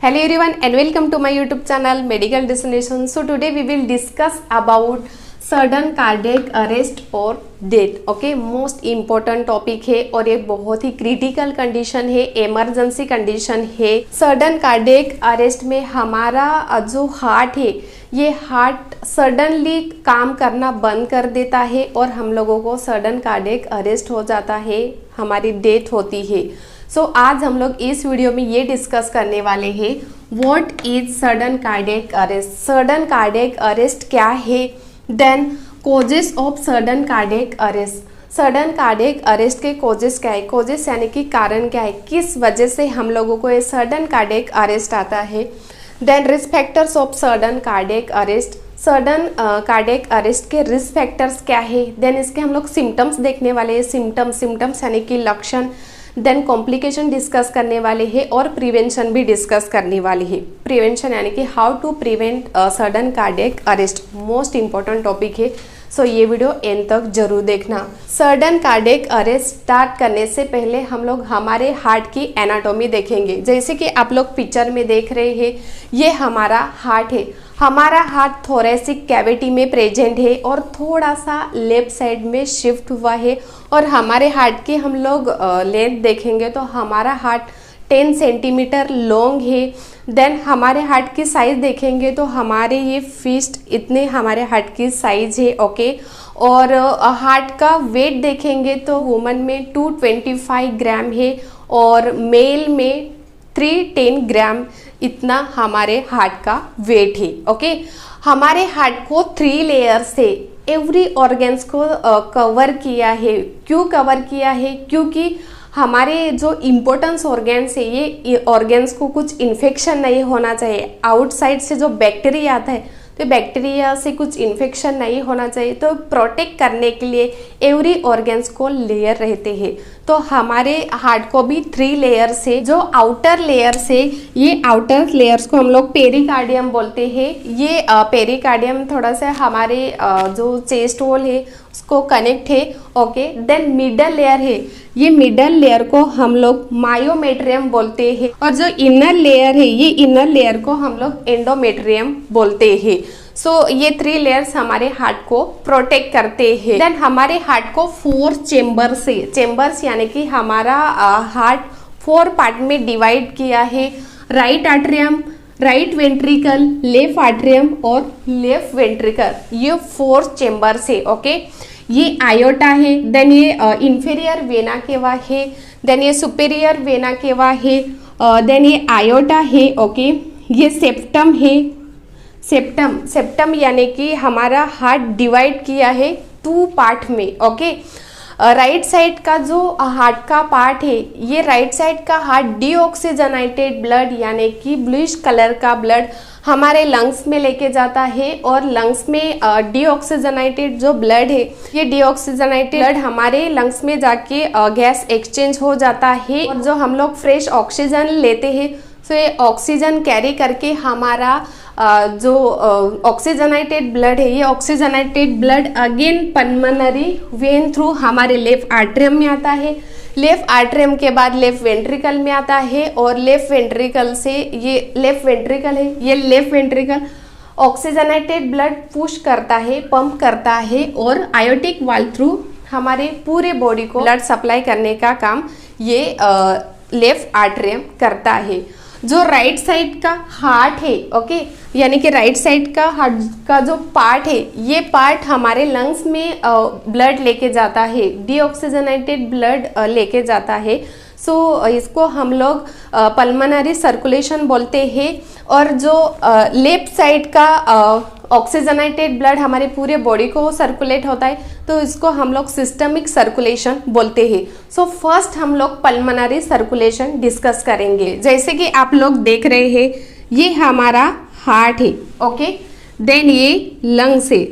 Hello everyone and welcome to my YouTube channel Medical Destination. So today we will discuss about sudden cardiac arrest और death. Okay, most important topic है और ये बहुत ही critical condition है, emergency condition है. Sudden cardiac arrest में हमारा जो हार्ट है ये हार्ट सडनली काम करना बंद कर देता है और हम लोगों को सडन कार्डियक अरेस्ट हो जाता है, हमारी डेथ होती है. सो आज हम लोग इस वीडियो में ये डिस्कस करने वाले हैं what is sudden cardiac arrest. Sudden cardiac arrest क्या है, then causes of sudden cardiac arrest. Sudden cardiac arrest के कोजेस क्या है, कोजेस यानी कि कारण क्या है, किस वजह से हम लोगों को ये सडन कार्डियक अरेस्ट आता है. Then risk factors of sudden cardiac arrest. Sudden cardiac arrest के रिस्क फैक्टर्स क्या है. देन इसके हम लोग सिम्टम्स देखने वाले हैं, सिम्टम्स यानी कि लक्षण. देन कॉम्प्लिकेशन डिस्कस करने वाले हैं और प्रिवेंशन भी डिस्कस करने वाले हैं. प्रिवेंशन यानी कि how to prevent sudden cardiac arrest, most important topic है. सो ये वीडियो एंड तक जरूर देखना. सडन कार्डियक अरेस्ट स्टार्ट करने से पहले हम लोग हमारे हार्ट की एनाटॉमी देखेंगे. जैसे कि आप लोग पिक्चर में देख रहे हैं, ये हमारा हार्ट है. हमारा हार्ट थोरेसिक कैविटी में प्रेजेंट है और थोड़ा सा लेफ्ट साइड में शिफ्ट हुआ है. और हमारे हार्ट की हम लोग लेंथ देखेंगे तो हमारा हार्ट 10 सेंटीमीटर लॉन्ग है. देन हमारे हार्ट की साइज देखेंगे तो हमारे ये फिस्ट इतने हमारे हार्ट की साइज है. ओके, और हार्ट का वेट देखेंगे तो वुमन में 225 ग्राम है और मेल में 310 ग्राम इतना हमारे हार्ट का वेट है. ओके, हमारे हार्ट को 3 लेयर से एवरी ऑर्गन्स को कवर किया है. क्यों कवर किया है, क्योंकि हमारे जो इम्पोर्टेंस ऑर्गन्स है ये ऑर्गन्स को कुछ इन्फेक्शन नहीं होना चाहिए. आउटसाइड से जो बैक्टीरिया आता है तो बैक्टीरिया से कुछ इन्फेक्शन नहीं होना चाहिए, तो प्रोटेक्ट करने के लिए एवरी ऑर्गन्स को लेयर रहते हैं. तो हमारे हार्ट को भी 3 लेयर से, जो आउटर लेयर से, ये आउटर लेयर्स को हम लोग पेरिकार्डियम बोलते हैं. ये पेरिकार्डियम थोड़ा सा हमारे जो चेस्ट वॉल है उसको कनेक्ट है. ओके, देन मिडल लेयर है, ये मिडल लेयर को हम लोग मायोमेट्रियम बोलते हैं और जो इनर लेयर है ये इनर लेयर को हम लोग एंडोमेट्रियम बोलते हैं. सो ये 3 लेयर्स हमारे हार्ट को प्रोटेक्ट करते हैं. देन हमारे हार्ट को 4 चेम्बर से, चेम्बर्स यानी कि हमारा हार्ट 4 पार्ट में डिवाइड किया है. Right atrium, right ventricle, left atrium और लेफ्ट वेंट्रिकल, ये 4 चेम्बर्स है. ओके, ये आयोटा है, देन ये इंफीरियर वेना केवा है, देन ये सुपेरियर वेना केवा है, देन ये आयोटा है. ओके, ये सेप्टम है. सेप्टम यानी कि हमारा हार्ट डिवाइड किया है 2 पार्ट में. ओके, राइट साइड का जो हार्ट का पार्ट है, ये राइट साइड का हार्ट डीऑक्सीजनेटेड ब्लड यानी कि ब्लूइश कलर का ब्लड हमारे लंग्स में लेके जाता है और लंग्स में डीऑक्सीजनेटेड जो ब्लड है, ये डीऑक्सीजनेटेड ब्लड हमारे लंग्स में जाके गैस एक्सचेंज हो जाता है और जो हम लोग फ्रेश ऑक्सीजन लेते हैं तो ये ऑक्सीजन कैरी करके हमारा जो ऑक्सीजनेटेड ब्लड है, ये oxygenated blood again pulmonary went through हमारे लेफ्ट आर्टरियम में आता है. लेफ्ट आर्टरियम के बाद लेफ्ट वेंट्रिकल में आता है और लेफ्ट वेंट्रिकल से, ये लेफ्ट वेंट्रिकल है, ये left ventricle oxygenated blood push करता है, पंप करता है और आयोटिक वाल्व थ्रू हमारे पूरे बॉडी को ब्लड सप्लाई करने का काम ये लेफ्ट आर्टरियम करता है. जो राइट साइड का हार्ट है, ओके, यानी कि राइट साइड का हार्ट का जो पार्ट है, ये पार्ट हमारे लंग्स में ब्लड लेके जाता है, डीऑक्सीजनेटेड ब्लड लेके जाता है. सो इसको हम लोग पल्मोनरी सर्कुलेशन बोलते हैं. और जो लेफ्ट साइड का ऑक्सीजनेटेड ब्लड हमारे पूरे बॉडी को सर्कुलेट होता है तो इसको हम लोग सिस्टमिक सर्कुलेशन बोलते हैं. सो फर्स्ट हम लोग पल्मोनरी सर्कुलेशन डिस्कस करेंगे. जैसे कि आप लोग देख रहे हैं, ये हमारा हार्ट है. ओके, देन ये लंग्स है,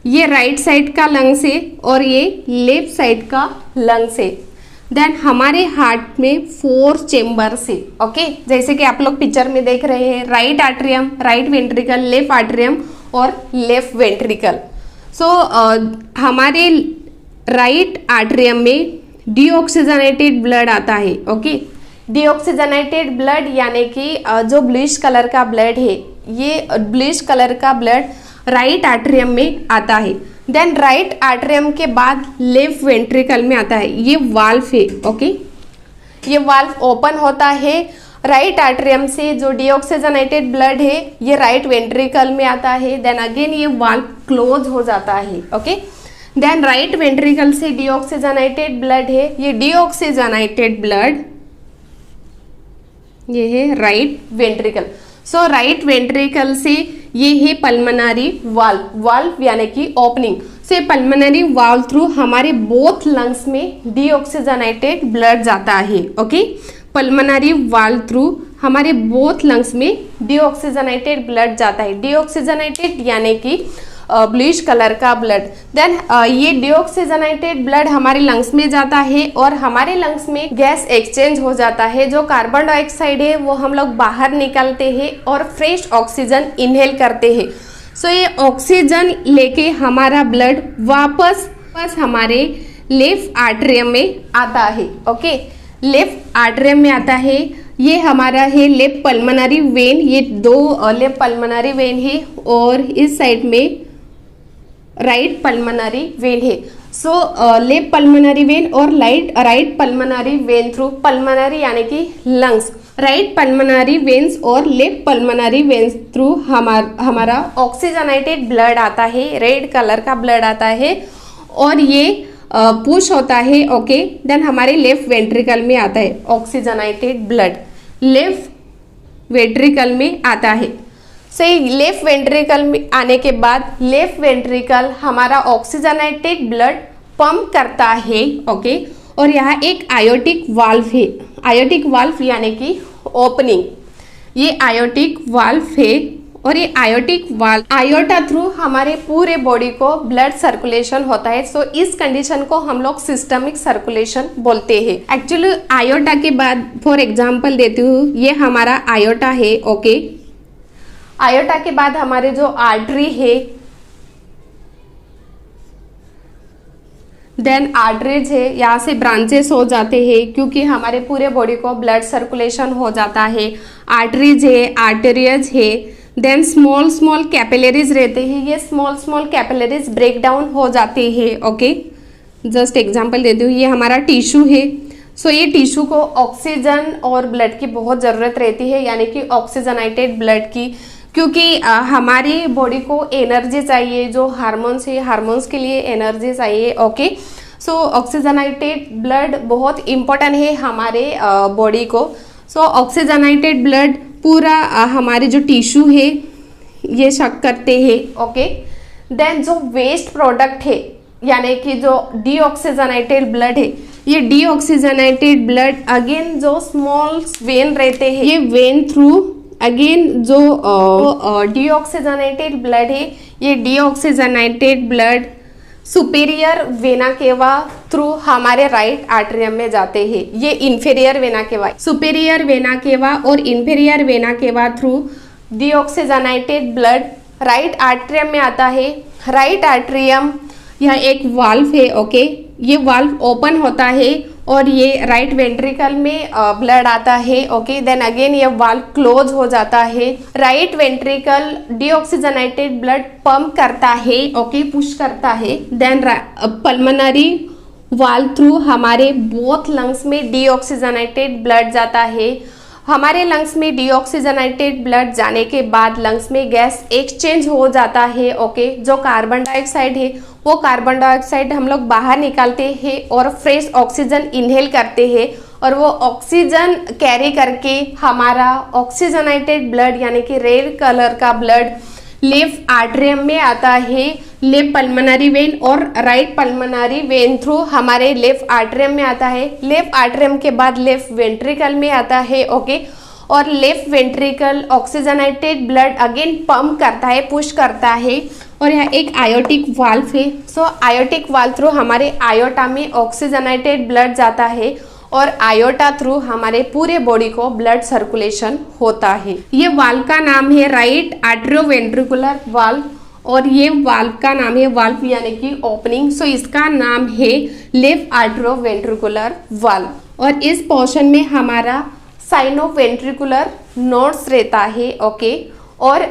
ये राइट साइड का लंग्स है और ये लेफ्ट साइड का लंग्स है. देन हमारे हार्ट में 4 चेम्बर्स है. ओके, जैसे कि आप लोग पिक्चर में देख रहे हैं, right atrium, right ventricle, left atrium और लेफ्ट वेंट्रिकल. सो हमारे राइट आर्टरियम में डीऑक्सीजनेटेड ब्लड आता है. ओके, डीऑक्सीजनेटेड ब्लड यानी कि जो ब्लूइश कलर का ब्लड है, ये ब्लूइश कलर का ब्लड राइट आर्टरियम में आता है। देन राइट आर्टरियम के बाद लेफ्ट वेंट्रिकल में आता है। ये वाल्व है, ओके, ये वाल्व ओपन होता है राइट आर्टरियम से। जो डीऑक्सीजनेटेड ब्लड है ये राइट वेंट्रिकल में आता है। देन अगेन ये वाल्व क्लोज हो जाता है, ओके। देन राइट वेंट्रिकल से डीऑक्सीजनेटेड ब्लड है, ये डीऑक्सीजनेटेड ब्लड ये है राइट वेंट्रिकल। सो राइट वेंट्रिकल से ये है पल्मोनरी वाल्व, वाल्व यानी कि ओपनिंग। सो पल्मोनरी वाल्व थ्रू हमारे बोथ लंग्स में डीऑक्सीजनेटेड ब्लड जाता है, ओके। पल्मोनरी वाल्व थ्रू हमारे बोथ लंग्स में डीऑक्सीजनेटेड ब्लड जाता है। डीऑक्सीजनेटेड यानी कि ब्लूइश कलर का ब्लड। देन ये डीऑक्सीजनेटेड ब्लड हमारे लंग्स में जाता है और हमारे लंग्स में गैस एक्सचेंज हो जाता है। जो कार्बन डाइऑक्साइड है वो हम लोग बाहर निकालते हैं और फ्रेश ऑक्सीजन इनहेल करते हैं। सो ये ऑक्सीजन लेके हमारा ब्लड वापस हमारे लेफ्ट आर्टरियम में आता है, ओके। लेफ्ट आर्टरियम में आता है। ये हमारा है लेफ्ट पल्मोनरी वेन, ये दो लेफ्ट पल्मोनरी वेन है और इस साइड में राइट पल्मोनरी वेन है। सो लेफ्ट पल्मोनरी वेन और right pulmonary went through, pulmonary यानी कि लंग्स, राइट पल्मोनरी वेन्स और लेफ्ट पल्मोनरी वेन्स थ्रू हमारा ऑक्सीजनेटेड ब्लड आता है, रेड कलर का ब्लड आता है और ये पुश होता है, ओके। देन हमारे लेफ्ट वेंट्रिकल में आता है ऑक्सीजनेटेड ब्लड, लेफ्ट वेंट्रिकल में आता है। सही, लेफ्ट वेंट्रिकल में आने के बाद लेफ्ट वेंट्रिकल हमारा ऑक्सीजनेटेड ब्लड पंप करता है, ओके। और यहाँ एक आयोटिक वाल्व है, आयोटिक वाल्व यानी कि ओपनिंग, ये आयोटिक वाल्व है और ये आयोटिक वाल्व, आयोटा थ्रू हमारे पूरे बॉडी को ब्लड सर्कुलेशन होता है। सो इस कंडीशन को हम लोग सिस्टमिक सर्कुलेशन बोलते हैं। एक्चुअली आयोटा के बाद फॉर एग्जांपल देती हूँ, ये हमारा आयोटा है, ओके। आयोटा के बाद हमारे जो आर्टरी है, देन आर्टरीज है, यहाँ से ब्रांचेस हो जाते हैं क्योंकि हमारे पूरे बॉडी को ब्लड सर्कुलेशन हो जाता है। आर्टरीज है, आर्टेरियज है, देन स्मॉल कैपिलरीज रहते हैं। ये स्मॉल कैपिलरीज ब्रेक डाउन हो जाते हैं, ओके। जस्ट एग्जांपल देती हूँ, ये हमारा टिश्यू है। सो ये टिश्यू को ऑक्सीजन और ब्लड की बहुत ज़रूरत रहती है, यानी कि ऑक्सीजनेटेड ब्लड की, क्योंकि हमारी बॉडी को एनर्जी चाहिए। जो हार्मोन्स है, हार्मोन्स के लिए एनर्जी चाहिए, ओके। सो ऑक्सीजनेटेड ब्लड बहुत इम्पोर्टेंट है हमारे बॉडी को। सो ऑक्सीजनेटेड ब्लड पूरा हमारे जो टिश्यू है ये शक करते हैं, ओके। देन जो वेस्ट प्रोडक्ट है यानी कि जो डीऑक्सीजनेटेड ब्लड है, ये डीऑक्सीजनेटेड ब्लड अगेन जो स्मॉल वेन रहते हैं, ये वेन थ्रू अगेन जो डीऑक्सीजनेटेड ब्लड है, ये deoxygenated blood superior vena cava through हमारे राइट आर्टरियम में जाते हैं। ये inferior vena cava, superior vena cava और inferior vena cava through deoxygenated blood right atrium में आता है। राइट आर्टरियम यह एक वाल्व है, ओके। ये वाल्व ओपन होता है और ये राइट वेंट्रिकल में ब्लड आता है, ओके। देन अगेन ये वाल्व क्लोज हो जाता है। Right ventricle deoxygenated blood pump करता है, ओके, पुश करता है। देन पल्मोनरी वाल्व थ्रू हमारे बोथ लंग्स में डीऑक्सीजनेटेड ब्लड जाता है। हमारे लंग्स में डीऑक्सीजनेटेड ब्लड जाने के बाद लंग्स में गैस एक्सचेंज हो जाता है, ओके। जो कार्बन डाइऑक्साइड है वो कार्बन डाइऑक्साइड हम लोग बाहर निकालते हैं और फ्रेश ऑक्सीजन इनहेल करते हैं और वो ऑक्सीजन कैरी करके हमारा ऑक्सीजनेटेड ब्लड यानी कि रेड कलर का ब्लड लेफ्ट आर्टरियम में आता है। लेफ्ट पल्मोनरी वेन और राइट पल्मोनरी वेन थ्रू हमारे लेफ्ट आर्टरियम में आता है। लेफ्ट आर्टरियम के बाद लेफ्ट वेंट्रिकल में आता है, ओके। और left ventricle oxygenated blood again pump करता है, पुश करता है। और यह एक आयोटिक वाल्व है। सो आयोटिक वाल्व थ्रू हमारे आयोटा में ऑक्सीजनेटेड ब्लड जाता है और आयोटा थ्रू हमारे पूरे बॉडी को ब्लड सर्कुलेशन होता है। ये वाल्व का नाम है राइट आर्टरियोवेंट्रिकुलर वाल्व और ये वाल्व का नाम है वाल्व यानी कि ओपनिंग। सो इसका नाम है लेफ्ट आर्टरियोवेंट्रिकुलर वाल्व और इस पोर्शन में हमारा साइनोवेंट्रिकुलर नोड्स रहता है, ओके। और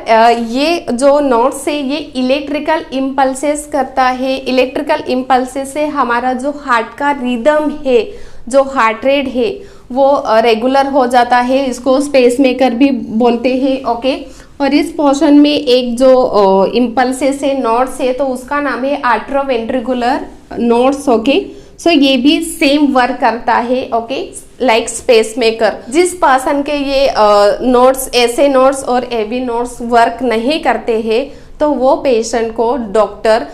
ये जो नोड्स है ये इलेक्ट्रिकल इम्पल्सेस करता है। इलेक्ट्रिकल इम्पल्सेस से हमारा जो हार्ट का रिदम है, जो हार्ट रेट है वो रेगुलर हो जाता है। इसको स्पेस मेकर भी बोलते हैं, ओके। और इस पोर्शन में एक जो इम्पल्सेस है, नोड्स है, तो उसका नाम है आर्टरोवेंट्रिकुलर नोड्स, ओके। सो ये भी सेम वर्क करता है, ओके, लाइक स्पेस मेकर। जिस पर्सन के ये नोड्स, ऐसे नोड्स और एवी नोड्स वर्क नहीं करते हैं तो वो पेशेंट को डॉक्टर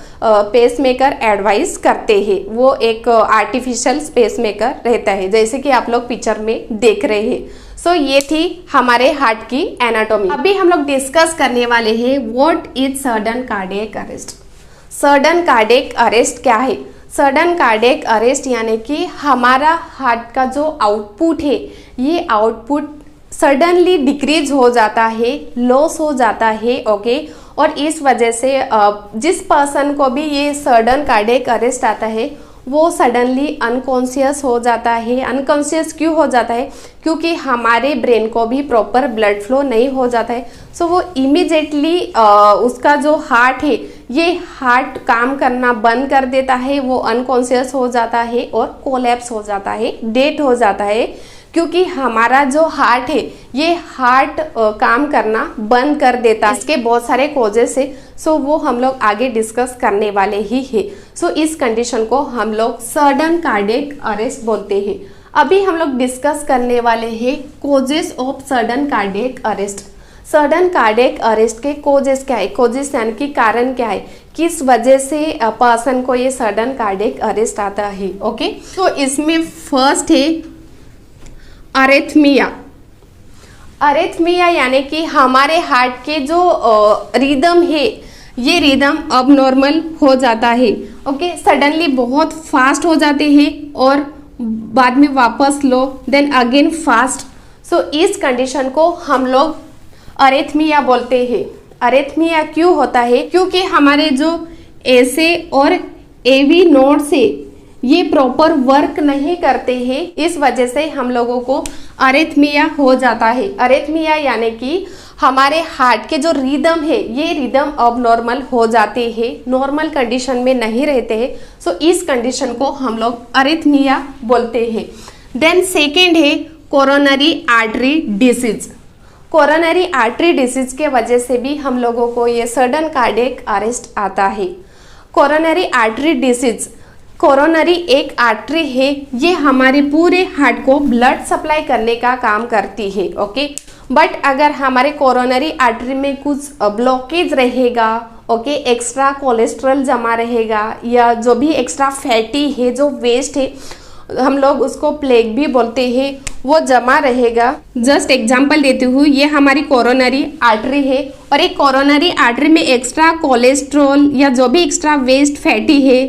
पेस मेकर एडवाइस करते हैं। वो एक आर्टिफिशियल पेस मेकर रहता है, जैसे कि आप लोग पिक्चर में देख रहे हैं। सो ये थी हमारे हार्ट की एनाटॉमी। अभी हम लोग डिस्कस करने वाले हैं what is sudden cardiac arrest. Sudden cardiac arrest क्या है? सडन कार्डियक अरेस्ट यानी कि हमारा हार्ट का जो आउटपुट है, ये आउटपुट सडनली डिक्रीज हो जाता है, लॉस हो जाता है, ओके। और इस वजह से जिस पर्सन को भी ये सडन कार्डियक अरेस्ट आता है वो सडनली अनकॉन्शियस हो जाता है। अनकॉन्शियस क्यों हो जाता है? क्योंकि हमारे ब्रेन को भी प्रॉपर ब्लड फ्लो नहीं हो जाता है। सो वो इमीडिएटली उसका जो हार्ट है, ये हार्ट काम करना बंद कर देता है, वो अनकॉन्शियस हो जाता है और कोलैप्स हो जाता है, डेथ हो जाता है। क्योंकि हमारा जो हार्ट है ये हार्ट काम करना बंद कर देता है। इसके बहुत सारे कॉजेस है, सो वो हम लोग आगे डिस्कस करने वाले ही है। सो इस कंडीशन को हम लोग सडन कार्डियक अरेस्ट बोलते हैं। अभी हम लोग डिस्कस करने वाले हैं causes of sudden cardiac arrest. Sudden cardiac arrest के कॉजेस क्या है? कॉजेस यानी कि कारण क्या है, किस वजह से पर्सन को ये सडन कार्डियक अरेस्ट आता है, ओके। तो इसमें फर्स्ट है अरेथमिया। अरेथमिया यानी कि हमारे हार्ट के जो रिदम है, ये रिदम अब नॉर्मल हो जाता है, ओके। सडनली बहुत फास्ट हो जाते हैं और बाद में वापस लो, देन अगेन फास्ट। सो इस कंडीशन को हम लोग अरेथमिया बोलते हैं। अरेथमिया क्यों होता है? क्योंकि हमारे जो ऐसे और एवी नोड्स है ये प्रॉपर वर्क नहीं करते हैं, इस वजह से हम लोगों को अरेथमिया हो जाता है। अरेथमिया यानी कि हमारे हार्ट के जो रिदम है ये रिदम अब नॉर्मल हो जाते हैं, नॉर्मल कंडीशन में नहीं रहते हैं। सो इस कंडीशन को हम लोग अरेथमिया बोलते हैं। देन सेकेंड है coronary artery disease. Coronary artery disease के वजह से भी हम लोगों को ये सडन कार्डियक अरेस्ट आता है। कोरोनरी आर्टरी डिसीज, कोरोनरी एक आर्टरी है, ये हमारे पूरे हार्ट को ब्लड सप्लाई करने का काम करती है, ओके। बट अगर हमारे कोरोनरी आर्टरी में कुछ ब्लॉकेज रहेगा, ओके, एक्स्ट्रा कोलेस्ट्रॉल जमा रहेगा या जो भी एक्स्ट्रा फैटी है, जो वेस्ट है, हम लोग उसको प्लेग भी बोलते हैं, वो जमा रहेगा। जस्ट एग्जांपल देती हूँ, ये हमारी कोरोनरी आर्टरी है और एक कोरोनरी आर्टरी में एक्स्ट्रा कोलेस्ट्रॉल या जो भी एक्स्ट्रा वेस्ट फैटी है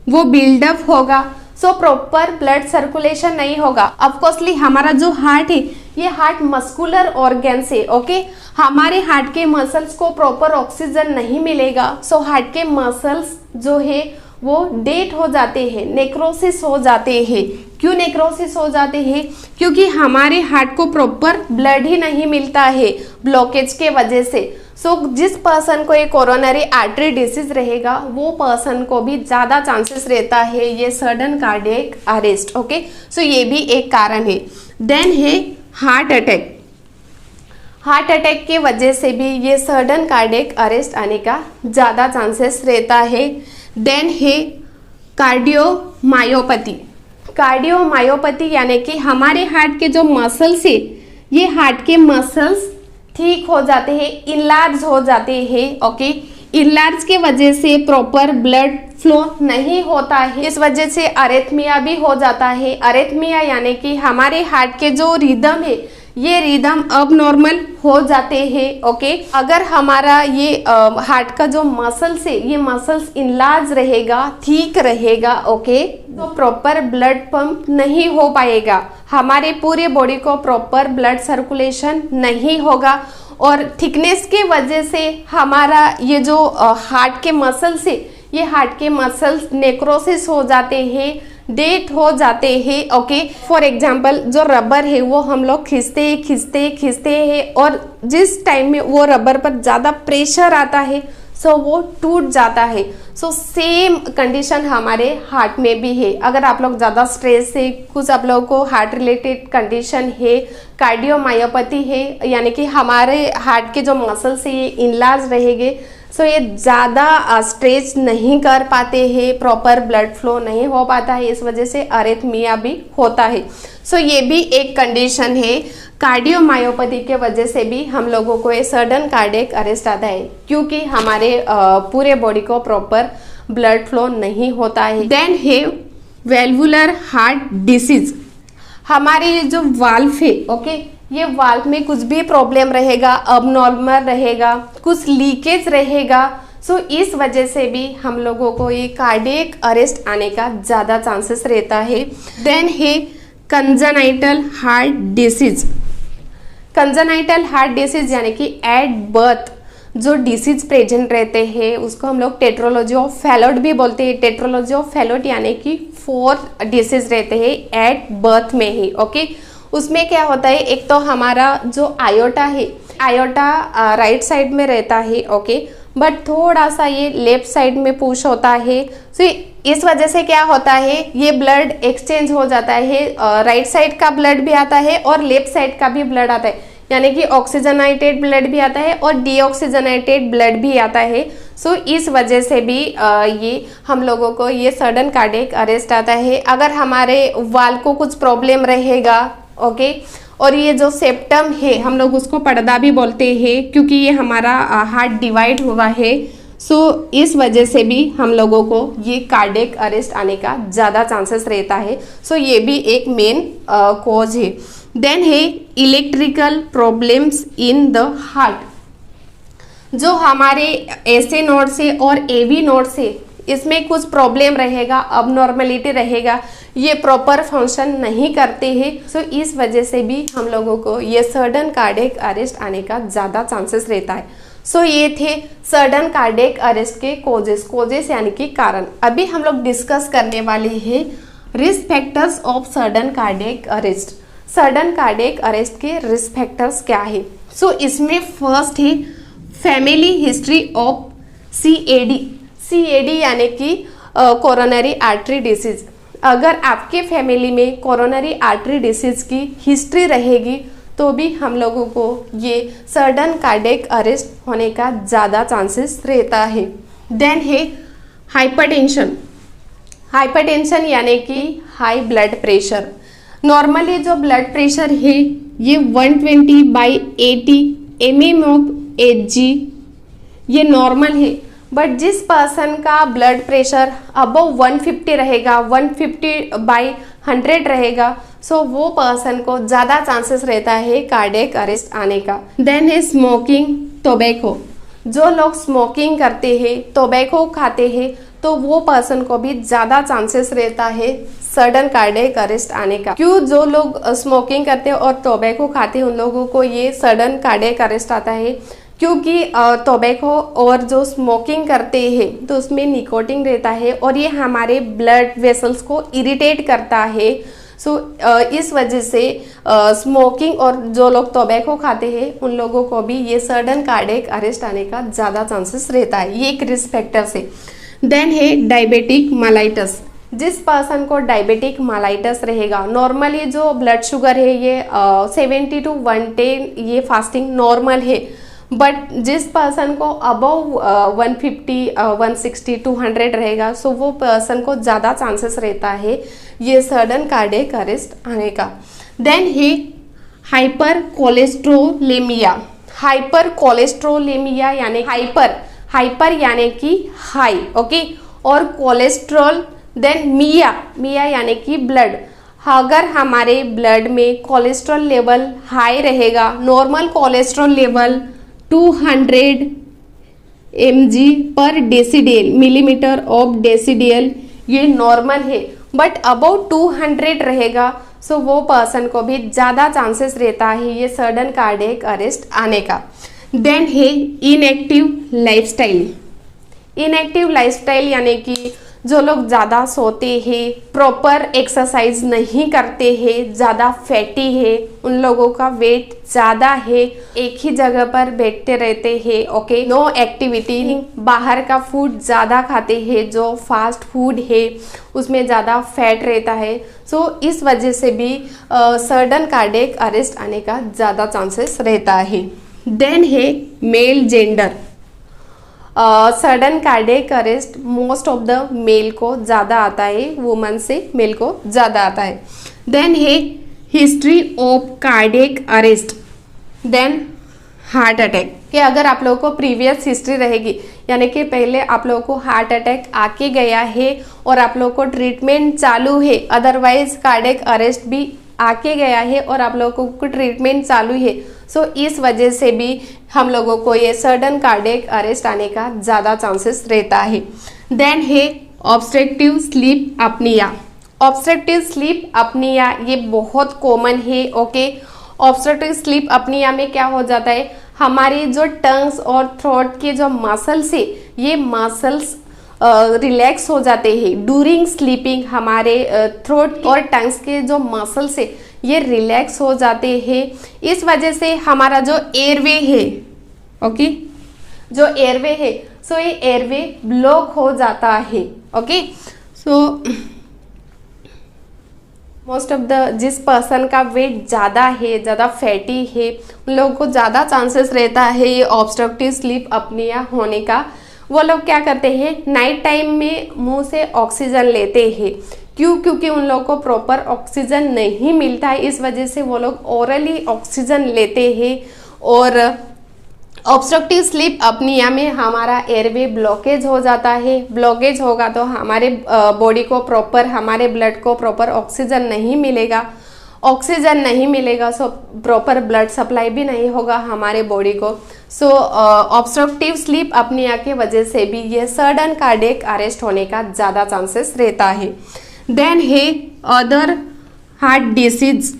वो बिल्डअप होगा। सो प्रॉपर ब्लड सर्कुलेशन नहीं होगा। ऑफकोर्सली हमारा जो हार्ट है ये हार्ट मस्कुलर ऑर्गन से, ओके। हमारे हार्ट के मसल्स को प्रॉपर ऑक्सीजन नहीं मिलेगा, सो हार्ट के मसल्स जो है वो डेड हो जाते हैं, नेक्रोसिस हो जाते हैं। क्यों नेक्रोसिस हो जाते हैं? क्योंकि हमारे हार्ट को प्रॉपर ब्लड ही नहीं मिलता है ब्लॉकेज के वजह से। सो जिस पर्सन को ये कोरोनरी आर्टरी डिसीज रहेगा वो पर्सन को भी ज़्यादा चांसेस रहता है ये सडन कार्डियक अरेस्ट, ओके। सो ये भी एक कारण है। देन है हार्ट अटैक। हार्ट अटैक के वजह से भी ये सडन कार्डियक अरेस्ट आने का ज़्यादा चांसेस रहता है। देन है कार्डियोमायोपैथी। कार्डियोमायोपैथी यानी कि हमारे हार्ट के जो मसल्स है ये हार्ट के मसल्स ठीक हो जाते हैं, इनलार्ज हो जाते हैं, ओके। इनलार्ज के वजह से प्रॉपर ब्लड फ्लो नहीं होता है, इस वजह से अरेथमिया भी हो जाता है। अरेथमिया यानी कि हमारे हार्ट के जो रिदम है ये रिदम अब नॉर्मल हो जाते हैं, ओके। अगर हमारा ये हार्ट का जो मसल्स है ये मसल्स इनलार्ज रहेगा, ठीक रहेगा, ओके, तो प्रॉपर ब्लड पंप नहीं हो पाएगा, हमारे पूरे बॉडी को प्रॉपर ब्लड सर्कुलेशन नहीं होगा और थिकनेस के वजह से हमारा ये जो हार्ट के मसल्स है ये हार्ट के मसल्स नेक्रोसिस हो जाते हैं, डेथ हो जाते हैं। ओके, फॉर एग्जाम्पल जो रबर है वो हम लोग खींचते हैं और जिस टाइम में वो रबर पर ज़्यादा प्रेशर आता है सो वो टूट जाता है। सो सेम कंडीशन हमारे हार्ट में भी है। अगर आप लोग ज़्यादा स्ट्रेस से, कुछ आप लोगों को हार्ट रिलेटेड कंडीशन है, कार्डियोमायोपैथी है, यानी कि हमारे हार्ट के जो मसल्स है ये इनलार्ज रहेंगे, सो ये ज़्यादा स्ट्रेच नहीं कर पाते हैं, प्रॉपर ब्लड फ्लो नहीं हो पाता है, इस वजह से अरेथमिया भी होता है। सो ये भी एक कंडीशन है। कार्डियोमायोपैथी के वजह से भी हम लोगों को ये सडन कार्डियक अरेस्ट आता है, क्योंकि हमारे पूरे बॉडी को प्रॉपर ब्लड फ्लो नहीं होता है। देन है वेल्वुलर हार्ट डिसीज। हमारे ये जो वाल्व है, ओके, ये वाल्व में कुछ भी प्रॉब्लम रहेगा, अबनॉर्मल रहेगा, कुछ लीकेज रहेगा, सो इस वजह से भी हम लोगों को ये कार्डियक अरेस्ट आने का ज़्यादा चांसेस रहता है। देन है congenital heart disease. Congenital heart disease यानी कि एट बर्थ जो डिसीज प्रेजेंट रहते हैं उसको हम लोग टेट्रोलॉजी ऑफ फैलोट भी बोलते हैं। टेट्रोलॉजी ऑफ फैलोट यानी कि 4 डिसीज रहते हैं एट बर्थ में ही। ओके, उसमें क्या होता है, एक तो हमारा जो आयोटा है, आयोटा राइट साइड में रहता है, ओके, बट थोड़ा सा ये लेफ्ट साइड में पुश होता है। सो इस वजह से क्या होता है, ये ब्लड एक्सचेंज हो जाता है, राइट साइड का ब्लड भी आता है और लेफ्ट साइड का भी ब्लड आता है, यानी कि ऑक्सीजनाइटेड ब्लड भी आता है और डीऑक्सीजनाइटेड ब्लड भी आता है। सो इस वजह से भी ये हम लोगों को ये सडन कार्डियक अरेस्ट आता है। अगर हमारे वाल को कुछ प्रॉब्लम रहेगा, ओके, और ये जो सेप्टम है हम लोग उसको पर्दा भी बोलते हैं, क्योंकि ये हमारा हार्ट डिवाइड हुआ है। सो इस वजह से भी हम लोगों को ये कार्डियक अरेस्ट आने का ज़्यादा चांसेस रहता है। सो ये भी एक मेन कॉज है। देन है electrical problems in the heart. जो हमारे ऐसे नोड से और एवी नोड से इसमें कुछ प्रॉब्लम रहेगा, अबनॉर्मेलिटी रहेगा, ये प्रॉपर फंक्शन नहीं करते हैं। सो इस वजह से भी हम लोगों को ये सडन कार्डियक अरेस्ट आने का ज़्यादा चांसेस रहता है। सो ये थे सडन कार्डियक अरेस्ट के कोजेस यानी कि कारण। अभी हम लोग डिस्कस करने वाले हैं risk factors of sudden cardiac arrest. Sudden cardiac arrest के रिस्क फैक्टर्स क्या है? सो इसमें फर्स्ट है family history of CAD। CAD यानी कि कोरोनरी आर्टरी डिसीज। अगर आपके फैमिली में कोरोनरी आर्टरी डिसीज की हिस्ट्री रहेगी तो भी हम लोगों को ये सडन कार्डियक अरेस्ट होने का ज़्यादा चांसेस रहता है। देन है हाइपरटेंशन। हाइपरटेंशन यानी कि हाई ब्लड प्रेशर। नॉर्मली जो ब्लड प्रेशर है ये 120/80 mm ऑफ Hg ये नॉर्मल है, बट जिस पर्सन का ब्लड प्रेशर अबव 150 रहेगा, 150/100 रहेगा, सो वो पर्सन को ज़्यादा चांसेस रहता है कार्डियक अरेस्ट आने का। देन है स्मोकिंग, टोबैको। जो लोग स्मोकिंग करते हैं, टोबैको खाते हैं, तो वो पर्सन को भी ज़्यादा चांसेस रहता है सडन कार्डियक अरेस्ट आने का। क्यों? जो लोग स्मोकिंग करते हैं और टोबैको खाते हैं उन लोगों को ये सडन कार्डियक अरेस्ट आता है, क्योंकि टोबैको और जो स्मोकिंग करते हैं तो उसमें निकोटिन रहता है और ये हमारे ब्लड वेसल्स को इरिटेट करता है। सो इस वजह से स्मोकिंग और जो लोग टोबैको खाते हैं उन लोगों को भी ये सडन कार्डियक अरेस्ट आने का ज़्यादा चांसेस रहता है। ये एक रिस्क फैक्टर से। देन है डायबिटिक मेलाइटस। जिस पर्सन को डायबिटिक मेलाइटस रहेगा, नॉर्मली जो ब्लड शुगर है ये 70 to 110 ये फास्टिंग नॉर्मल है, बट जिस पर्सन को अबव 150, 160, 200 रहेगा, सो वो पर्सन को ज़्यादा चांसेस रहता है ये सडन कार्डियक अरेस्ट आने का। देन है हाइपर कोलेस्ट्रोलेमिया। हाइपर कोलेस्ट्रोलेमिया यानी हाइपर यानी कि हाई, ओके, और कोलेस्ट्रॉल। देन मिया यानी कि ब्लड। अगर हमारे ब्लड में कोलेस्ट्रॉल लेवल हाई रहेगा, नॉर्मल कोलेस्ट्रॉल लेवल 200 mg/डेसीडियल, मिलीमीटर ऑफ डेसीडियल, ये नॉर्मल है, बट अबाउट 200 रहेगा, सो वो पर्सन को भी ज़्यादा चांसेस रहता है ये सडन कार्डियक अरेस्ट आने का। देन है इनएक्टिव लाइफस्टाइल। इनएक्टिव लाइफस्टाइल यानी कि जो लोग ज़्यादा सोते हैं, प्रॉपर एक्सरसाइज नहीं करते हैं, ज़्यादा फैटी है, उन लोगों का वेट ज़्यादा है, एक ही जगह पर बैठते रहते हैं, ओके, नो एक्टिविटी, बाहर का फूड ज़्यादा खाते हैं, जो फास्ट फूड है उसमें ज़्यादा फैट रहता है, सो इस वजह से भी सडन कार्डियक अरेस्ट आने का ज़्यादा चांसेस रहता है। देन है male gender. Sudden cardiac arrest most of the male को ज़्यादा आता है, वुमन से मेल को ज़्यादा आता है। देन है history of cardiac arrest, then heart attack, कि अगर आप लोगों को प्रीवियस हिस्ट्री रहेगी, यानी कि पहले आप लोगों को हार्ट अटैक आके गया है और आप लोगों को ट्रीटमेंट चालू है, अदरवाइज कार्डियक अरेस्ट भी आके गया है और आप लोगों को ट्रीटमेंट चालू है, सो इस वजह से भी हम लोगों को ये सडन कार्डियक अरेस्ट आने का ज़्यादा चांसेस रहता है। देन है ऑब्स्ट्रक्टिव स्लीप अपनिया। ऑब्स्ट्रक्टिव स्लीप अपनिया ये बहुत कॉमन है, ओके। ऑब्स्ट्रक्टिव स्लीप अपनिया में क्या हो जाता है, हमारी जो टंग्स और थ्रोट के जो मसल्स है, ये मसल्स रिलैक्स हो जाते हैं ड्यूरिंग स्लीपिंग। हमारे थ्रोट और टंग्स के जो मसल्स है ये रिलैक्स हो जाते हैं, इस वजह से हमारा जो एयरवे है, ओके, जो एयरवे है, सो ये एयरवे ब्लॉक हो जाता है, okay. So most of the जिस पर्सन का वेट ज़्यादा है, ज़्यादा फैटी है, उन लोगों को ज़्यादा चांसेस रहता है ये ऑब्स्ट्रक्टिव स्लीप अपनिया होने का। वो लोग क्या करते हैं, नाइट टाइम में मुंह से ऑक्सीजन लेते हैं, क्यों? क्योंकि उन लोगों को प्रॉपर ऑक्सीजन नहीं मिलता है, इस वजह से वो लोग ओरली ऑक्सीजन लेते हैं। और ऑब्स्ट्रक्टिव स्लीप अपनिया में हमारा एयरवे ब्लॉकेज हो जाता है, ब्लॉकेज होगा तो हमारे बॉडी को प्रॉपर, हमारे ब्लड को प्रॉपर ऑक्सीजन नहीं मिलेगा, ऑक्सीजन नहीं मिलेगा सो प्रॉपर ब्लड सप्लाई भी नहीं होगा हमारे बॉडी को। सो ऑब्स्ट्रक्टिव स्लीप अपनिया के वजह से भी ये सडन कार्डियक अरेस्ट होने का ज़्यादा चांसेस रहता है। देन है other heart disease.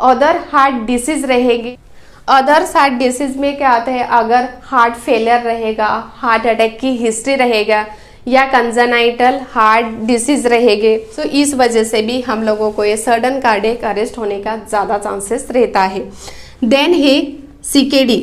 Other heart disease रहेगी, अदर हार्ट डिसीज में क्या आता है, अगर हार्ट फेलियर रहेगा, हार्ट अटैक की हिस्ट्री रहेगा या कंजेनाइटल हार्ट डिसीज रहेंगे, तो इस वजह से भी हम लोगों को ये सडन कार्डियक अरेस्ट होने का ज़्यादा चांसेस रहता है। देन है सीकेडी।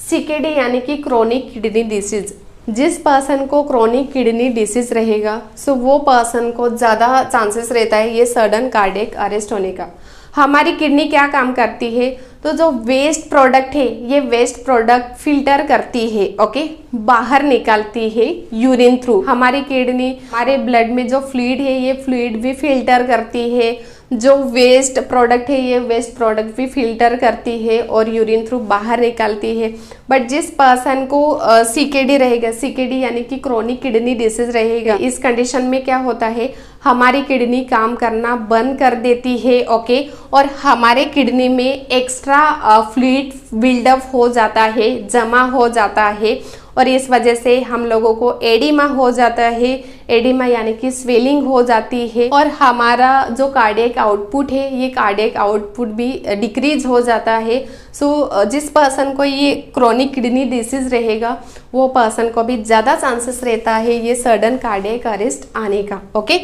सीकेडी यानी कि क्रोनिक किडनी डिसीज। जिस पर्सन को क्रोनिक किडनी डिसीज रहेगा, सो वो पर्सन को ज़्यादा चांसेस रहता है ये सडन कार्डियक अरेस्ट होने का। हमारी किडनी क्या काम करती है, तो जो वेस्ट प्रोडक्ट है ये वेस्ट प्रोडक्ट फिल्टर करती है, ओके, बाहर निकालती है यूरिन थ्रू। हमारी किडनी हमारे ब्लड में जो फ्लूइड है ये फ्लूइड भी फिल्टर करती है, जो वेस्ट प्रोडक्ट है ये वेस्ट प्रोडक्ट भी फिल्टर करती है और यूरिन थ्रू बाहर निकालती है। बट जिस पर्सन को सीकेडी रहेगा, सीकेडी यानी कि क्रोनिक किडनी डिसीज रहेगा, इस कंडीशन में क्या होता है, हमारी किडनी काम करना बंद कर देती है, ओके, और हमारे किडनी में एक्स्ट्रा फ्लूइड बिल्डअप हो जाता है, जमा हो जाता है, और इस वजह से हम लोगों को एडिमा हो जाता है। एडिमा यानी कि स्वेलिंग हो जाती है और हमारा जो कार्डियक आउटपुट है ये कार्डियक आउटपुट भी डिक्रीज हो जाता है। सो जिस पर्सन को ये क्रोनिक किडनी डिसीज रहेगा वो पर्सन को भी ज़्यादा चांसेस रहता है ये सडन कार्डियक अरेस्ट आने का, ओके।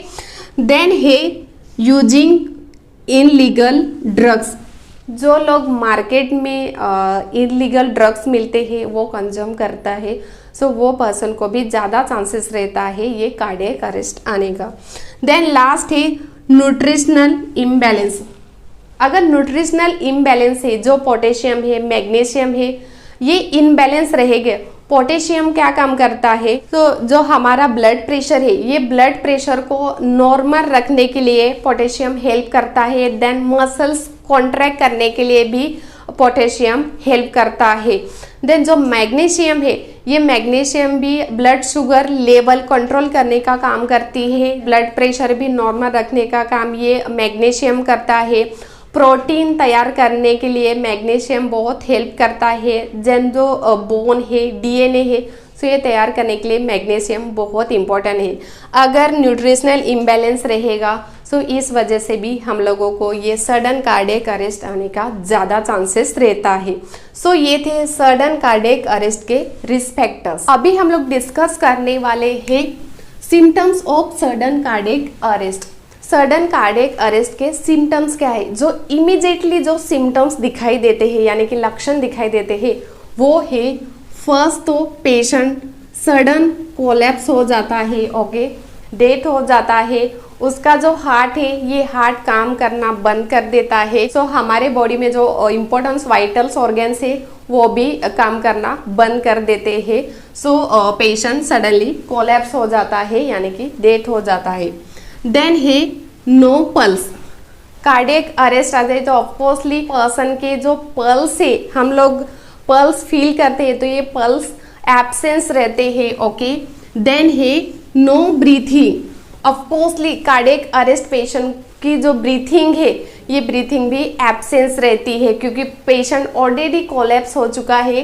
देन है यूजिंग इनलीगल ड्रग्स। जो लोग मार्केट में इलीगल ड्रग्स मिलते हैं वो कंज्यूम करता है, सो वो पर्सन को भी ज़्यादा चांसेस रहता है ये कार्डियक अरेस्ट आने का। देन लास्ट है न्यूट्रिशनल इम्बैलेंस। अगर न्यूट्रिशनल इम्बैलेंस है, जो पोटेशियम है, मैग्नीशियम है, ये इनबैलेंस रहेगा। पोटेशियम क्या काम करता है, तो जो हमारा ब्लड प्रेशर है ये ब्लड प्रेशर को नॉर्मल रखने के लिए पोटेशियम हेल्प करता है। देन मसल्स कॉन्ट्रैक्ट करने के लिए भी पोटेशियम हेल्प करता है। देन जो मैग्नीशियम है ये मैग्नीशियम भी ब्लड शुगर लेवल कंट्रोल करने का काम करती है, ब्लड प्रेशर भी नॉर्मल रखने का काम ये मैग्नीशियम करता है। प्रोटीन तैयार करने के लिए मैग्नीशियम बहुत हेल्प करता है। जन जो बोन है, डीएनए है, सो ये तैयार करने के लिए मैग्नीशियम बहुत इंपॉर्टेंट है। अगर न्यूट्रिशनल इम्बैलेंस रहेगा सो इस वजह से भी हम लोगों को ये सडन कार्डियक अरेस्ट आने का ज़्यादा चांसेस रहता है। सो ये थे सडन कार्डियक अरेस्ट के रिस्क फैक्टर्स। अभी हम लोग डिस्कस करने वाले हैं symptoms of sudden cardiac arrest. Sudden cardiac arrest के सिम्टम्स क्या है, जो इमीडिएटली जो सिम्टम्स दिखाई देते हैं यानी कि लक्षण दिखाई देते हैं वो है, फर्स्ट तो पेशेंट सडन कोलैप्स हो जाता है, ओके, डेथ हो जाता है, उसका जो हार्ट है ये हार्ट काम करना बंद कर देता है। सो हमारे बॉडी में जो इम्पोर्टेंस वाइटल्स ऑर्गन्स है वो भी काम करना बंद कर देते हैं। सो पेशेंट सडनली कोलैप्स हो जाता है यानी कि डेथ हो जाता है। देन है नो पल्स। कार्डियक अरेस्ट आ जाए तो ऑफकोर्सली पर्सन के जो पल्स है, हम लोग पल्स फील करते हैं तो ये पल्स एब्सेंस रहते हैं, ओके। देन है no breathing. ऑफकोर्सली cardiac arrest patient की जो ब्रीथिंग है ये ब्रीथिंग भी एब्सेंस रहती है क्योंकि पेशेंट ऑलरेडी कोलैप्स हो चुका है।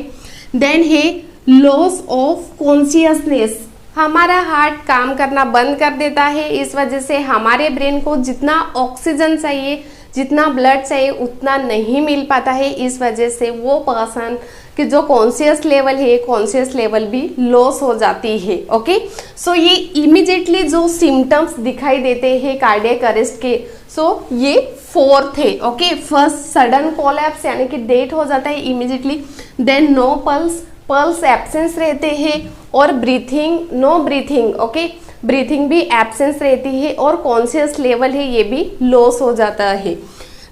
देन है लॉस ऑफ कॉन्शियसनेस। हमारा हार्ट काम करना बंद कर देता है, इस वजह से हमारे ब्रेन को जितना ऑक्सीजन चाहिए, जितना ब्लड चाहिए उतना नहीं मिल पाता है। इस वजह से वो पर्सन कि जो कॉन्शियस लेवल है, कॉन्शियस लेवल भी लॉस हो जाती है, ओके। सो ये इमीडिएटली जो सिम्टम्स दिखाई देते हैं कार्डियक अरेस्ट के, सो ये फोर्थ है, ओके। फर्स्ट सडन कोलैप्स यानी कि डेथ हो जाता है immediately. Then no pulse, pulse absence रहते हैं, और breathing no breathing, okay, breathing भी एब्सेंस रहती है, और कॉन्शियस लेवल है ये भी लॉस हो जाता है।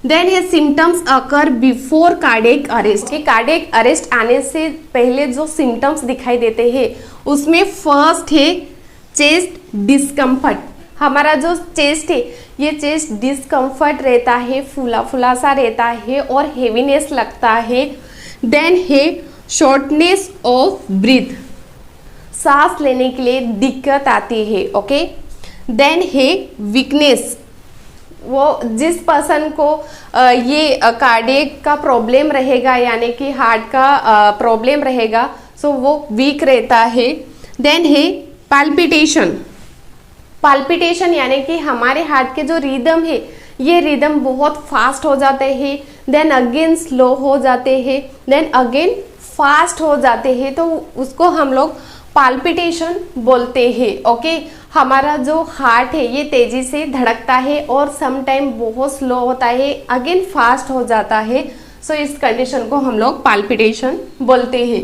देन ये symptoms occur before cardiac arrest. Cardiac arrest आने से पहले जो सिम्टम्स दिखाई देते हैं उसमें फर्स्ट है चेस्ट डिस्कम्फर्ट। हमारा जो चेस्ट है ये चेस्ट डिस्कम्फर्ट रहता है, फूला फूला सा रहता है और हेवीनेस लगता है। देन है शॉर्टनेस ऑफ ब्रीथ, सांस लेने के लिए दिक्कत आती है, ओके। देन है वीकनेस। वो जिस पर्सन को ये कार्डियक का प्रॉब्लम रहेगा यानी कि हार्ट का प्रॉब्लम रहेगा, सो वो वीक रहता है। देन है पाल्पिटेशन। पाल्पिटेशन यानी कि हमारे हार्ट के जो रिदम है ये रिदम बहुत फास्ट हो जाते हैं, देन अगेन स्लो हो जाते हैं, देन अगेन फास्ट हो जाते हैं, तो उसको हम लोग पाल्पिटेशन बोलते हैं, ओके। हमारा जो हार्ट है ये तेजी से धड़कता है और सम टाइम बहुत स्लो होता है, अगेन फास्ट हो जाता है, सो इस कंडीशन को हम लोग पाल्पिटेशन बोलते हैं।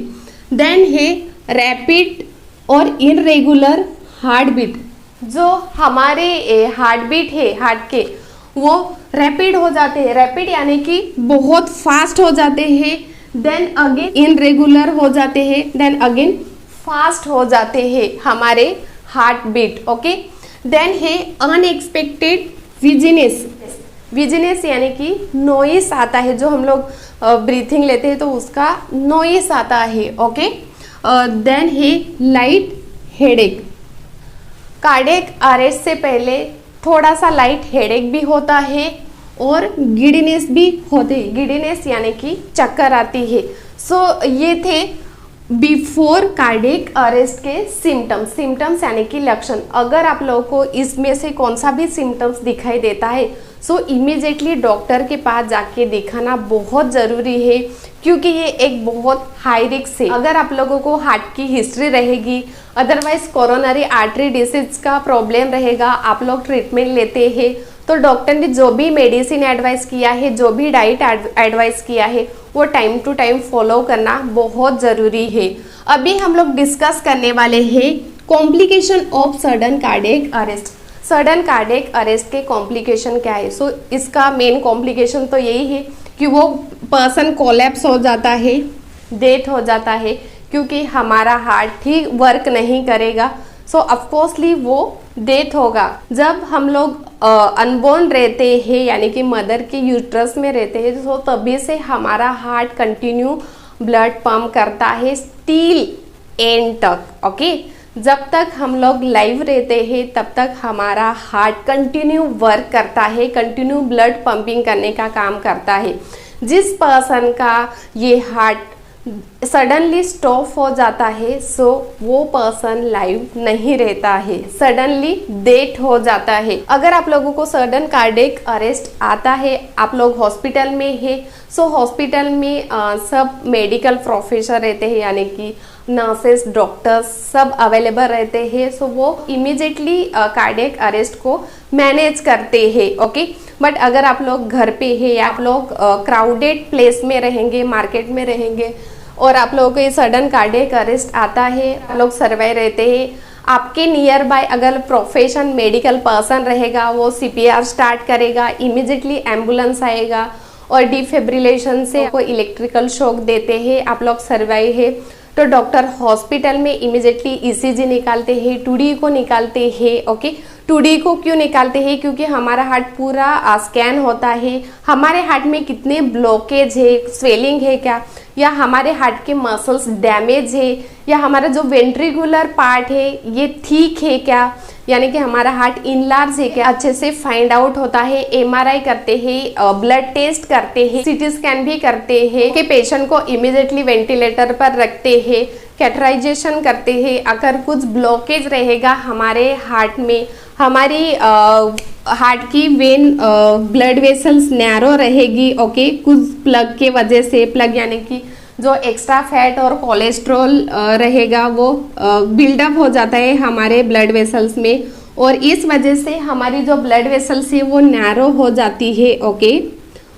देन है रैपिड और इनरेगुलर हार्ट बीट। जो हमारे हार्ट बीट है हार्ट के वो रैपिड हो जाते हैं, रैपिड यानी कि बहुत फास्ट हो जाते हैं, देन अगेन इनरेगुलर हो जाते हैं, देन अगेन फास्ट हो जाते हैं हमारे हार्ट बीट, ओके। देन है अनएक्सपेक्टेड विजिनेस। विजिनेस यानी कि नॉइस आता है, जो हम लोग ब्रीथिंग लेते हैं तो उसका नॉइस आता है, ओके। देन है लाइट हेडेक। कार्डियक अरेस्ट से पहले थोड़ा सा लाइट हेडेक भी होता है और गिडीनेस भी होते हैं, गिडीनेस यानी कि चक्कर आती है। सो ये थे बिफोर कार्डियक अरेस्ट के सिम्टम्स यानी कि लक्षण। अगर आप लोगों को इसमें से कौन सा भी सिम्टम्स दिखाई देता है सो इमीडिएटली डॉक्टर के पास जाके दिखाना बहुत ज़रूरी है, क्योंकि ये एक बहुत हाई रिस्क है। अगर आप लोगों को हार्ट की हिस्ट्री रहेगी, अदरवाइज कोरोनरी आर्टरी डिसीज का प्रॉब्लम रहेगा, आप लोग ट्रीटमेंट लेते हैं तो डॉक्टर ने जो भी मेडिसिन एडवाइस किया है, जो भी डाइट एडवाइस किया है वो टाइम टू टाइम फॉलो करना बहुत ज़रूरी है। अभी हम लोग डिस्कस करने वाले हैं complication of sudden cardiac arrest. Sudden cardiac arrest के कॉम्प्लिकेशन क्या है? सो इसका मेन कॉम्प्लिकेशन तो यही है कि वो पर्सन कोलैप्स हो जाता है, डेथ हो जाता है, क्योंकि हमारा हार्ट ठीक वर्क नहीं करेगा। सो ऑफकोर्सली वो डेथ होगा। जब हम लोग अनबोर्न रहते हैं यानी कि मदर के यूट्रस में रहते हैं, तो तभी से हमारा हार्ट कंटिन्यू ब्लड पंप करता है स्टिल एंड तक, ओके। जब तक हम लोग लाइव रहते हैं तब तक हमारा हार्ट कंटिन्यू वर्क करता है, कंटिन्यू ब्लड पंपिंग करने का काम करता है। जिस पर्सन का ये हार्ट सडनली स्टॉप हो जाता है, सो वो पर्सन लाइव नहीं रहता है, सडनली डेथ हो जाता है। अगर आप लोगों को सडन कार्डियक अरेस्ट आता है, आप लोग हॉस्पिटल में है, सो हॉस्पिटल में सब मेडिकल प्रोफेसर रहते हैं, यानी कि नर्सेस, डॉक्टर्स सब अवेलेबल रहते हैं, सो वो इमीडिएटली कार्डियक अरेस्ट को मैनेज करते हैं। ओके, बट अगर आप लोग घर पे है या आप लोग क्राउडेड प्लेस में रहेंगे, मार्केट में रहेंगे और आप लोगों को ये सडन कार्डियक अरेस्ट आता है, आप लोग सर्वाइव रहते हैं, आपके नियर बाय अगर प्रोफेशन मेडिकल पर्सन रहेगा, वो CPR स्टार्ट करेगा, इमीडिएटली एम्बुलेंस आएगा और डिफिब्रिलेशन से आपको इलेक्ट्रिकल शॉक देते हैं, आप लोग सर्वाइव है, तो डॉक्टर हॉस्पिटल में इमीडिएटली ECG निकालते हैं, 2D को निकालते हैं। ओके, 2D को क्यों निकालते हैं? क्योंकि हमारा हार्ट पूरा स्कैन होता है, हमारे हार्ट में कितने ब्लॉकेज है, स्वेलिंग है क्या, या हमारे हार्ट के मसल्स डैमेज है, या हमारा जो वेंट्रिकुलर पार्ट है ये ठीक है क्या, यानी कि हमारा हार्ट इनलार्ज है क्या, अच्छे से फाइंड आउट होता है। MRI करते हैं, ब्लड टेस्ट करते हैं, CT स्कैन भी करते हैं कि पेशेंट को इमीडिएटली वेंटिलेटर पर रखते हैं, कैथराइजेशन करते हैं। अगर कुछ ब्लॉकेज रहेगा हमारे हार्ट में, हमारी हार्ट की वेन ब्लड वेसल्स नैरो रहेगी। ओके, कुछ प्लग के वजह से, प्लग यानी कि जो एक्स्ट्रा फैट और कोलेस्ट्रॉल रहेगा वो बिल्डअप हो जाता है हमारे ब्लड वेसल्स में, और इस वजह से हमारी जो ब्लड वेसल्स है वो नैरो हो जाती है। ओके,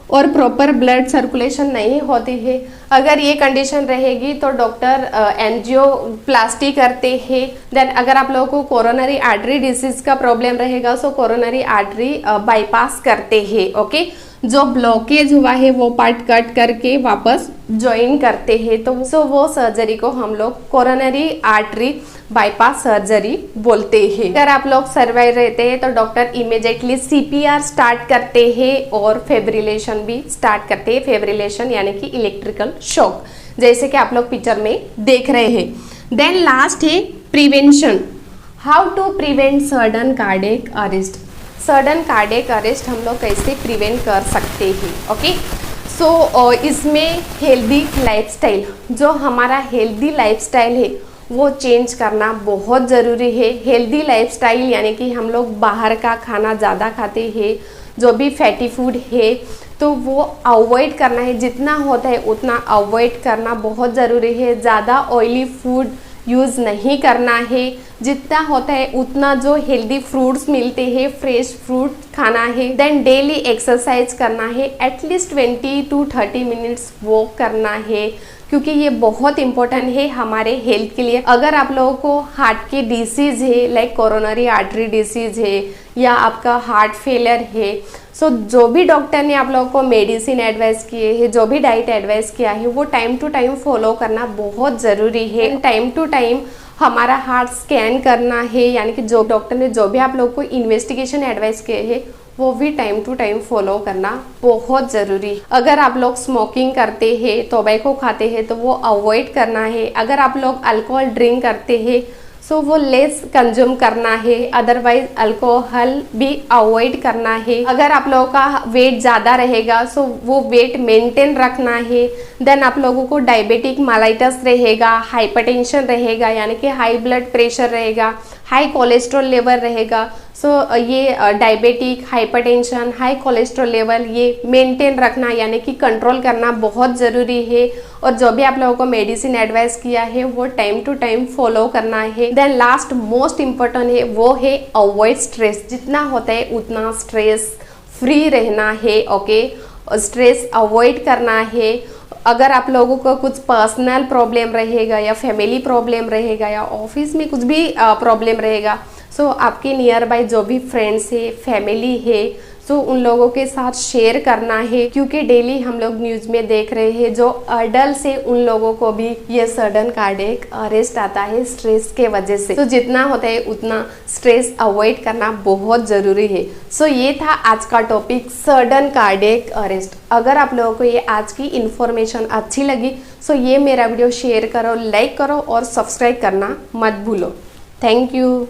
और प्रॉपर ब्लड सर्कुलेशन नहीं होती है। अगर ये कंडीशन रहेगी तो डॉक्टर एंजियोप्लास्टी करते हैं। देन अगर आप लोगों को कोरोनरी आर्टरी डिसीज का प्रॉब्लम रहेगा, सो कोरोनरी आर्टरी बाईपास करते हैं। ओके, जो ब्लॉकेज हुआ है वो पार्ट कट करके वापस ज्वाइन करते हैं, तो सो वो सर्जरी को हम लोग कोरोनरी आर्टरी बाईपास सर्जरी बोलते हैं। अगर आप लोग सर्वाइव रहते हैं तो डॉक्टर इमीडिएटली CPR स्टार्ट करते हैं और फेब्रिलेशन भी स्टार्ट करते हैं। फेब्रिलेशन यानी कि इलेक्ट्रिकल शॉक, जैसे कि आप लोग पिक्चर में देख रहे हैं। देन लास्ट है prevention. How to prevent sudden cardiac arrest. Sudden cardiac arrest हम लोग कैसे प्रिवेंट कर सकते हैं? ओके, सो इसमें हेल्दी लाइफस्टाइल, जो हमारा हेल्दी लाइफस्टाइल है वो चेंज करना बहुत ज़रूरी है। हेल्दी लाइफस्टाइल यानी कि हम लोग बाहर का खाना ज़्यादा खाते हैं, जो भी फैटी फूड है तो वो अवॉइड करना है, जितना होता है उतना अवॉइड करना बहुत ज़रूरी है। ज़्यादा ऑयली फूड यूज़ नहीं करना है, जितना होता है उतना जो हेल्दी फ्रूट्स मिलते हैं फ्रेश फ्रूट खाना है। देन डेली एक्सरसाइज करना है, एटलीस्ट 20 to 30 मिनट्स वॉक करना है, क्योंकि ये बहुत इंपॉर्टेंट है हमारे हेल्थ के लिए। अगर आप लोगों को हार्ट की डिसीज है, लाइक कोरोनरी आर्टरी डिसीज है या आपका हार्ट फेलियर है, सो जो भी डॉक्टर ने आप लोगों को मेडिसिन एडवाइस किए हैं, जो भी डाइट एडवाइस किया है, वो टाइम टू टाइम फॉलो करना बहुत ज़रूरी है। टाइम टू टाइम हमारा हार्ट स्कैन करना है, यानी कि जो डॉक्टर ने जो भी आप लोगों को इन्वेस्टिगेशन एडवाइस किए हैं वो भी टाइम टू टाइम फॉलो करना बहुत ज़रूरी। अगर आप लोग स्मोकिंग करते हैं, टोबैको खाते हैं, तो वो अवॉइड करना है। अगर आप लोग अल्कोहल ड्रिंक करते हैं सो वो लेस कंज्यूम करना है, अदरवाइज अल्कोहल भी अवॉइड करना है। अगर आप लोगों का वेट ज़्यादा रहेगा सो वो वेट मेंटेन रखना है। देन आप लोगों को डायबिटिक माइलाइटिस रहेगा, हाइपरटेंशन रहेगा यानी कि हाई ब्लड प्रेशर रहेगा, हाई कोलेस्ट्रॉल लेवल रहेगा। सो ये diabetic, hypertension, high cholesterol level ये मेंटेन रखना यानी कि कंट्रोल करना बहुत ज़रूरी है। और जो भी आप लोगों को मेडिसिन एडवाइस किया है वो टाइम टू टाइम फॉलो करना है। देन लास्ट मोस्ट इम्पोर्टेंट है वो है अवॉइड स्ट्रेस। जितना होता है उतना स्ट्रेस फ्री रहना है। ओके, स्ट्रेस अवॉइड करना है। अगर आप लोगों को कुछ पर्सनल प्रॉब्लम रहेगा या फैमिली प्रॉब्लम रहेगा या ऑफिस में कुछ भी प्रॉब्लम रहेगा, सो आपके नियर बाय जो भी फ्रेंड्स है, फैमिली है, सो उन लोगों के साथ शेयर करना है। क्योंकि डेली हम लोग न्यूज़ में देख रहे हैं जो अडल्ट से उन लोगों को भी ये सडन कार्डियक अरेस्ट आता है स्ट्रेस के वजह से। तो जितना होता है उतना स्ट्रेस अवॉइड करना बहुत ज़रूरी है। सो ये था आज का टॉपिक, सडन कार्डियक अरेस्ट। अगर आप लोगों को ये आज की इन्फॉर्मेशन अच्छी लगी सो ये मेरा वीडियो शेयर करो, लाइक करो और सब्सक्राइब करना मत भूलो। Thank you.